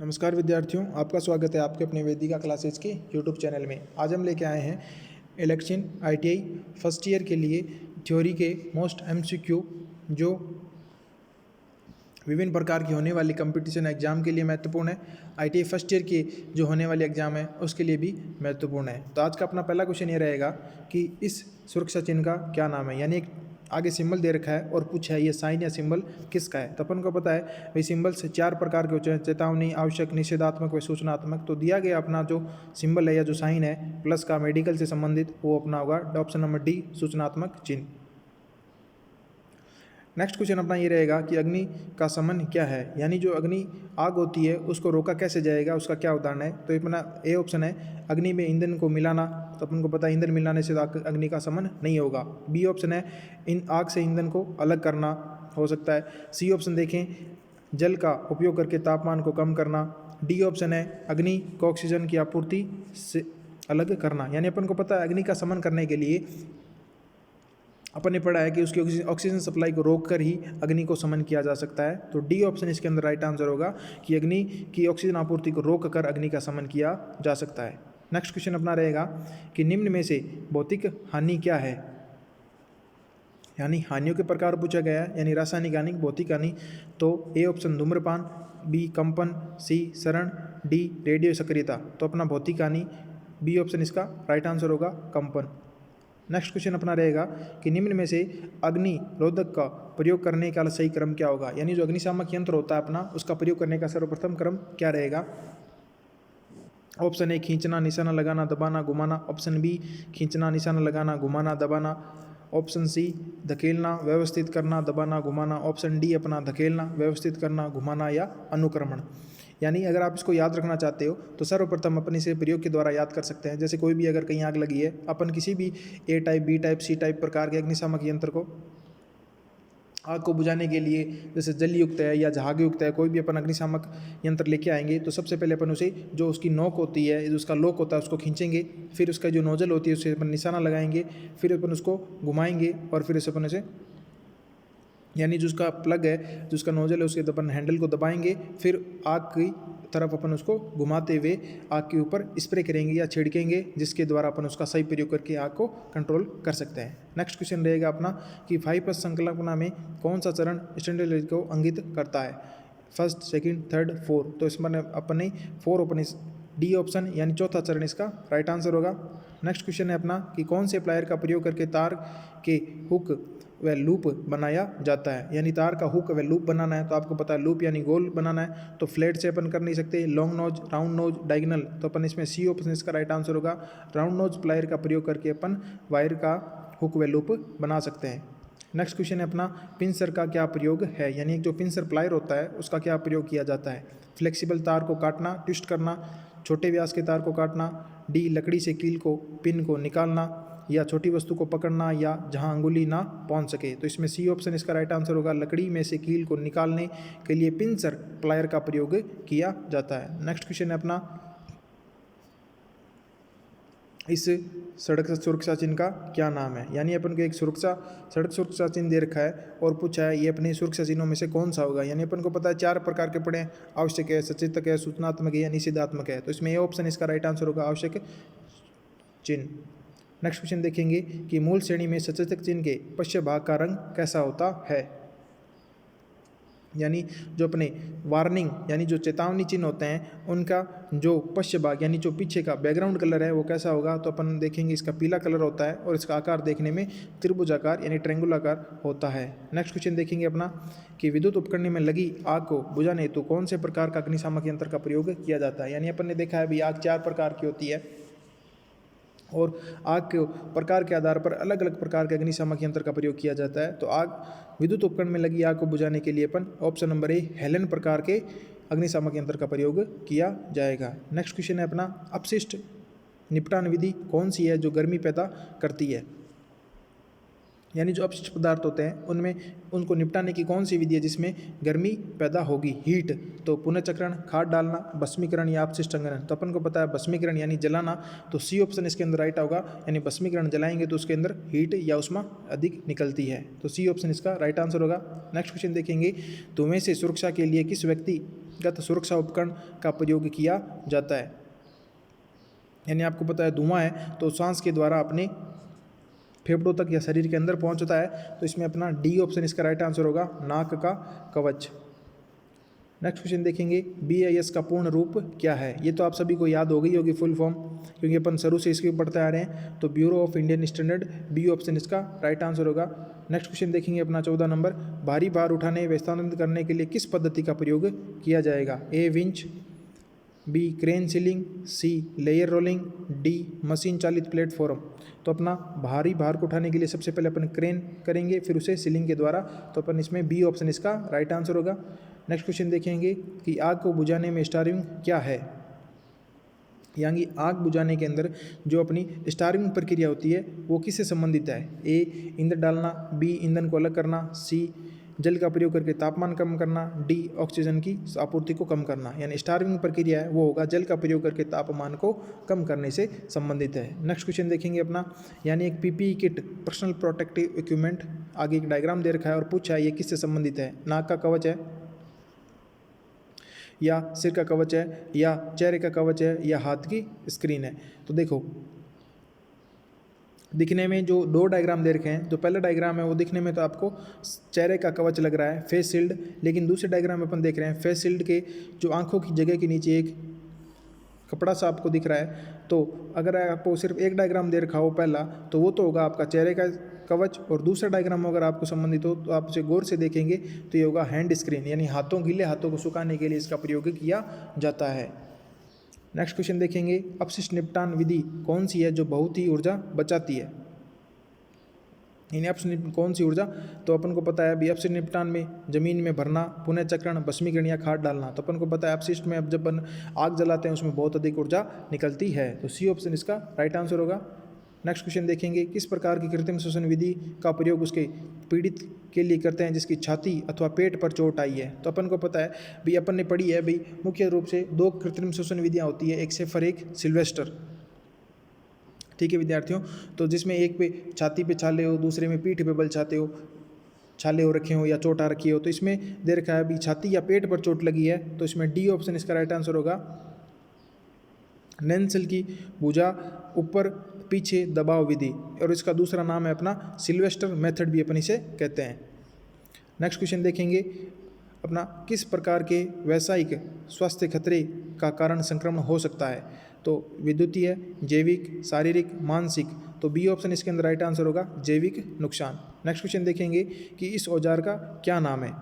नमस्कार विद्यार्थियों, आपका स्वागत है आपके अपने वेदिका क्लासेस के यूट्यूब चैनल में। आज हम लेके आए हैं इलेक्शन आईटीआई फर्स्ट ईयर के लिए थ्योरी के मोस्ट एमसीक्यू जो विभिन्न प्रकार की होने वाली कंपटीशन एग्जाम के लिए महत्वपूर्ण है। आईटीआई फर्स्ट ईयर की जो होने वाली एग्जाम है उसके लिए भी महत्वपूर्ण है। तो आज का अपना पहला क्वेश्चन ये रहेगा कि इस सुरक्षा चिन्ह का क्या नाम है। यानी एक आगे सिंबल दे रखा है और पूछा है ये साइन या सिंबल किसका है। तो अपन को पता है भाई सिंबल्स चार प्रकार के होते हैं, चेतावनी, आवश्यक, निषेधात्मक व सूचनात्मक। तो दिया गया अपना जो सिंबल है या जो साइन है प्लस का मेडिकल से संबंधित वो अपना होगा ऑप्शन नंबर डी, सूचनात्मक चिन्ह। नेक्स्ट क्वेश्चन अपना ये रहेगा कि अग्नि का समन क्या है। यानी जो अग्नि आग होती है उसको रोका कैसे जाएगा, उसका क्या उदाहरण है। तो अपना ए ऑप्शन है अग्नि में ईंधन को मिलाना। तो अपन को पता है ईंधन मिलाने से अग्नि का समन नहीं होगा। बी ऑप्शन है इन आग से ईंधन को अलग करना, हो सकता है। सी ऑप्शन देखें जल का उपयोग करके तापमान को कम करना। डी ऑप्शन है अग्नि को ऑक्सीजन की आपूर्ति से अलग करना। यानी अपन को पता है अग्नि का समन करने के लिए अपन ने पढ़ा है कि उसकी ऑक्सीजन सप्लाई को रोककर ही अग्नि को समन किया जा सकता है। तो डी ऑप्शन इसके अंदर राइट आंसर होगा कि अग्नि की ऑक्सीजन आपूर्ति को रोककर अग्नि का समन किया जा सकता है। नेक्स्ट क्वेश्चन अपना रहेगा कि निम्न में से भौतिक हानि क्या है। यानी हानियों के प्रकार पूछा गया है, यानी रासायनिक हानि, भौतिक हानि। तो ए ऑप्शन धूम्रपान, बी कंपन, सी शरण, डी रेडियो सक्रियता। तो अपना भौतिक हानि बी ऑप्शन इसका राइट आंसर होगा, कंपन। नेक्स्ट क्वेश्चन अपना रहेगा कि निम्न में से अग्नि रोधक का प्रयोग करने का सही क्रम क्या होगा। यानी जो अग्निशामक यंत्र होता है अपना उसका प्रयोग करने का सर्वप्रथम क्रम क्या रहेगा। ऑप्शन ए खींचना, निशाना लगाना, दबाना, घुमाना। ऑप्शन बी खींचना, निशाना लगाना, घुमाना, दबाना। ऑप्शन सी धकेलना, व्यवस्थित करना, दबाना, घुमाना। ऑप्शन डी अपना धकेलना, व्यवस्थित करना, घुमाना या अनुक्रमण। यानी अगर आप इसको याद रखना चाहते हो तो सर्वप्रथम अपन इसे प्रयोग के द्वारा याद कर सकते हैं। जैसे कोई भी अगर कहीं आग लगी है, अपन किसी भी A type, B type, C type प्रकार के अग्निशामक यंत्र को आग को बुझाने के लिए जैसे जल युक्त है या झाग युक्त है, कोई भी अपन अग्निशामक यंत्र लेके आएंगे तो सबसे पहले अपन उसे जो उसकी नोक होती है, जो उसका लॉक होता है उसको खींचेंगे, फिर उसका जो नोजल होती है उसे अपन निशाना लगाएंगे, फिर अपन उसको घुमाएंगे और फिर उसे अपन उसे यानी जो उसका प्लग है, जो उसका नोजल है, उसके अपन हैंडल को दबाएंगे, फिर आग की तरफ अपन उसको घुमाते हुए आग के ऊपर स्प्रे करेंगे या छिड़केंगे, जिसके द्वारा अपन उसका सही प्रयोग करके आग को कंट्रोल कर सकते हैं। नेक्स्ट क्वेश्चन रहेगा अपना कि 5S संकल्पना में कौन सा चरण स्टैंडर्ड को इंगित करता है। First, second, third, fourth. तो इसमें अपने 4 अपने डी ऑप्शन यानी चौथा चरण इसका राइट आंसर होगा। नेक्स्ट क्वेश्चन है अपना कि कौन से प्लायर का प्रयोग करके तार के हुक व लूप बनाया जाता है। यानी तार का हुक व लूप बनाना है तो आपको पता है लूप यानी गोल बनाना है, तो फ्लैट से अपन कर नहीं सकते। Long nose, round nose, diagonal. तो अपन इसमें सी ऑप्शन इसका राइट आंसर होगा। राउंड नोज प्लायर का प्रयोग करके अपन वायर का हुक व लूप बना सकते हैं। नेक्स्ट क्वेश्चन है अपना पिंसर का क्या प्रयोग है। यानी जो पिंसर प्लायर होता है उसका क्या प्रयोग किया जाता है। फ्लेक्सिबल तार को काटना, ट्विस्ट करना, छोटे व्यास के तार को काटना, डी लकड़ी से कील को, पिन को निकालना, या छोटी वस्तु को पकड़ना या जहां अंगुली ना पहुंच सके। तो इसमें सी ऑप्शन इसका राइट आंसर होगा। लकड़ी में से कील को निकालने के लिए पिंसर प्लायर का प्रयोग किया जाता है। नेक्स्ट क्वेश्चन है अपना इस सड़क सुरक्षा चिन्ह का क्या नाम है। यानी अपन को एक सड़क सुरक्षा चिन्ह दे रखा है और पूछा है ये अपने सुरक्षा चिन्हों में से कौन सा होगा। यानी अपन को पता है 4 प्रकार के पड़े हैं, आवश्यक है, सचेतक है, सूचनात्मक है या निषेधात्मक है। तो इसमें ये ऑप्शन इसका राइट आंसर होगा, आवश्यक चिन्ह। नेक्स्ट क्वेश्चन देखेंगे कि मूल श्रेणी में सचेतक चिन्ह के पश्चिम भाग का रंग कैसा होता है। यानी जो अपने वार्निंग यानी जो चेतावनी चिन्ह होते हैं उनका जो पश्चिम भाग यानी जो पीछे का बैकग्राउंड कलर है वो कैसा होगा। तो अपन देखेंगे इसका पीला कलर होता है और इसका आकार देखने में त्रिभुजाकार यानी ट्रायंगुलाकार होता है। नेक्स्ट क्वेश्चन देखेंगे अपना कि विद्युत उपकरण में लगी आग को बुझाने हेतु कौन से प्रकार का अग्निशामक यंत्र का प्रयोग किया जाता है। यानी अपन ने देखा है भी आग 4 प्रकार की होती है और आग के प्रकार के आधार पर अलग अलग प्रकार के अग्निशामक यंत्र का प्रयोग किया जाता है। तो आग विद्युत उपकरण में लगी आग को बुझाने के लिए अपन ऑप्शन नंबर ए हेलन प्रकार के अग्निशामक यंत्र का प्रयोग किया जाएगा। नेक्स्ट क्वेश्चन है अपना अपशिष्ट निपटान विधि कौन सी है जो गर्मी पैदा करती है। यानी जो अपशिष्ट पदार्थ होते हैं उनमें उनको निपटाने की कौन सी विधि है जिसमें गर्मी पैदा होगी, हीट। तो पुनर्चक्रण, खाद डालना, भस्मीकरण या अपशिष्ट संग्रहण। तो अपन को पता है भस्मीकरण यानी जलाना, तो सी ऑप्शन इसके अंदर राइट होगा। यानी भस्मीकरण जलाएंगे तो उसके अंदर हीट या उष्मा अधिक निकलती है, तो सी ऑप्शन इसका राइट आंसर होगा। नेक्स्ट क्वेश्चन देखेंगे, धुएं से सुरक्षा के लिए किस व्यक्ति व्यक्तिगत सुरक्षा उपकरण का प्रयोग किया जाता है। यानी आपको पता है धुआं है तो सांस के द्वारा अपने फेफड़ों तक या शरीर के अंदर पहुंचता है, तो इसमें अपना डी ऑप्शन इसका राइट आंसर होगा, नाक का कवच। नेक्स्ट क्वेश्चन देखेंगे, BIS का पूर्ण रूप क्या है। ये तो आप सभी को याद हो गई होगी फुल फॉर्म, क्योंकि अपन शुरू से इसके पढ़ते आ रहे हैं। तो bureau of Indian standard, B option इसका राइट आंसर होगा। नेक्स्ट क्वेश्चन देखेंगे अपना 14 नंबर, भारी भार उठाने व स्थानांतरित करने के लिए किस पद्धति का प्रयोग किया जाएगा। ए विंच, बी क्रेन सीलिंग, सी लेयर रोलिंग, डी मशीन चालित प्लेटफॉर्म। तो अपना भारी भार को उठाने के लिए सबसे पहले अपन क्रेन करेंगे, फिर उसे सीलिंग के द्वारा, तो अपन इसमें बी ऑप्शन इसका राइट आंसर होगा। नेक्स्ट क्वेश्चन देखेंगे कि आग को बुझाने में स्टार्विंग क्या है। यानी आग बुझाने के अंदर जो अपनी स्टार्विंग प्रक्रिया होती है वो किससे संबंधित है। ए ईंधन डालना, बी ईंधन को अलग करना, सी जल का प्रयोग करके तापमान कम करना, डी ऑक्सीजन की आपूर्ति को कम करना। यानी स्टार्विंग प्रक्रिया है वो होगा जल का प्रयोग करके तापमान को कम करने से संबंधित है। नेक्स्ट क्वेश्चन देखेंगे अपना, यानी एक PPE kit, personal protective equipment, आगे एक डायग्राम दे रखा है और पूछा है ये किससे संबंधित है। नाक का कवच है, या सिर का कवच है, या चेहरे का कवच है, या हाथ की स्क्रीन है। तो देखो दिखने में जो दो डायग्राम दे रखे हैं, जो पहला डायग्राम है वो दिखने में तो आपको चेहरे का कवच लग रहा है, फेस शील्ड, लेकिन दूसरे डायग्राम में अपन देख रहे हैं फेस शील्ड के जो आंखों की जगह के नीचे एक कपड़ा सा आपको दिख रहा है। तो अगर आपको सिर्फ एक डायग्राम दे रखा हो पहला, तो वो तो होगा आपका चेहरे का कवच, और दूसरा डायग्राम अगर आपको संबंधित हो तो आप उसे गौर से देखेंगे तो ये होगा हैंड स्क्रीन, यानी गीले हाथों को सुखाने के लिए इसका प्रयोग किया जाता है। नेक्स्ट क्वेश्चन देखेंगे, अपशिष्ट निपटान विधि कौन सी है जो बहुत ही ऊर्जा बचाती है। यानी अपशिष्ट कौन सी ऊर्जा, तो अपन को पता है अभी अपशिष्ट निपटान में जमीन में भरना, पुनः चक्रण, भस्मीकरण या खाद डालना। तो अपन को पता है अपशिष्ट में अब जब अपन आग जलाते हैं उसमें बहुत अधिक ऊर्जा निकलती है, तो सी ऑप्शन इसका राइट आंसर होगा। नेक्स्ट क्वेश्चन देखेंगे, किस प्रकार की कृत्रिम श्वसन विधि का प्रयोग उसके पीड़ित के लिए करते हैं जिसकी छाती अथवा पेट पर चोट आई है। तो अपन को पता है भाई, अपन ने पढ़ी है भाई, मुख्य रूप से दो कृत्रिम श्वसन विधियाँ होती है, एक सेफर एक सिल्वेस्टर। ठीक है विद्यार्थियों, तो जिसमें एक पे छाती पे छाले हो, दूसरे में पीठ पे बल छाते हो, छाले हो रखे हो या चोट आ रखी हो। तो इसमें दे रखा है अभी छाती या पेट पर चोट लगी है, तो इसमें डी ऑप्शन इसका राइट आंसर होगा। नेंसल की भुजा ऊपर पीछे दबाव विधि, और इसका दूसरा नाम है अपना सिल्वेस्टर मेथड भी अपन इसे कहते हैं। नेक्स्ट क्वेश्चन देखेंगे अपना, किस प्रकार के व्यावसायिक स्वास्थ्य खतरे का कारण संक्रमण हो सकता है। तो विद्युतीय, जैविक, शारीरिक, मानसिक। तो बी ऑप्शन इसके अंदर राइट आंसर होगा, जैविक नुकसान। नेक्स्ट क्वेश्चन देखेंगे कि इस औजार का क्या नाम है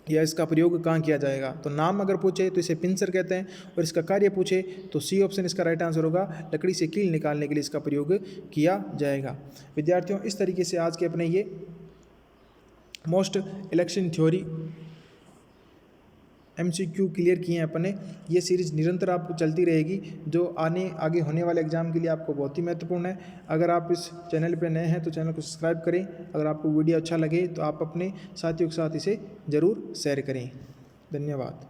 या इसका प्रयोग कहाँ किया जाएगा। तो नाम अगर पूछे तो इसे पिंसर कहते हैं, और इसका कार्य पूछे तो सी ऑप्शन इसका राइट आंसर होगा, लकड़ी से कील निकालने के लिए इसका प्रयोग किया जाएगा। विद्यार्थियों, इस तरीके से आज के अपने ये most election theory MCQ clear किए हैं अपने। ये सीरीज़ निरंतर आपको चलती रहेगी, जो आगे होने वाले एग्जाम के लिए आपको बहुत ही महत्वपूर्ण है। अगर आप इस चैनल पे नए हैं तो चैनल को सब्सक्राइब करें। अगर आपको वीडियो अच्छा लगे तो आप अपने साथियों के साथ इसे ज़रूर शेयर करें। धन्यवाद।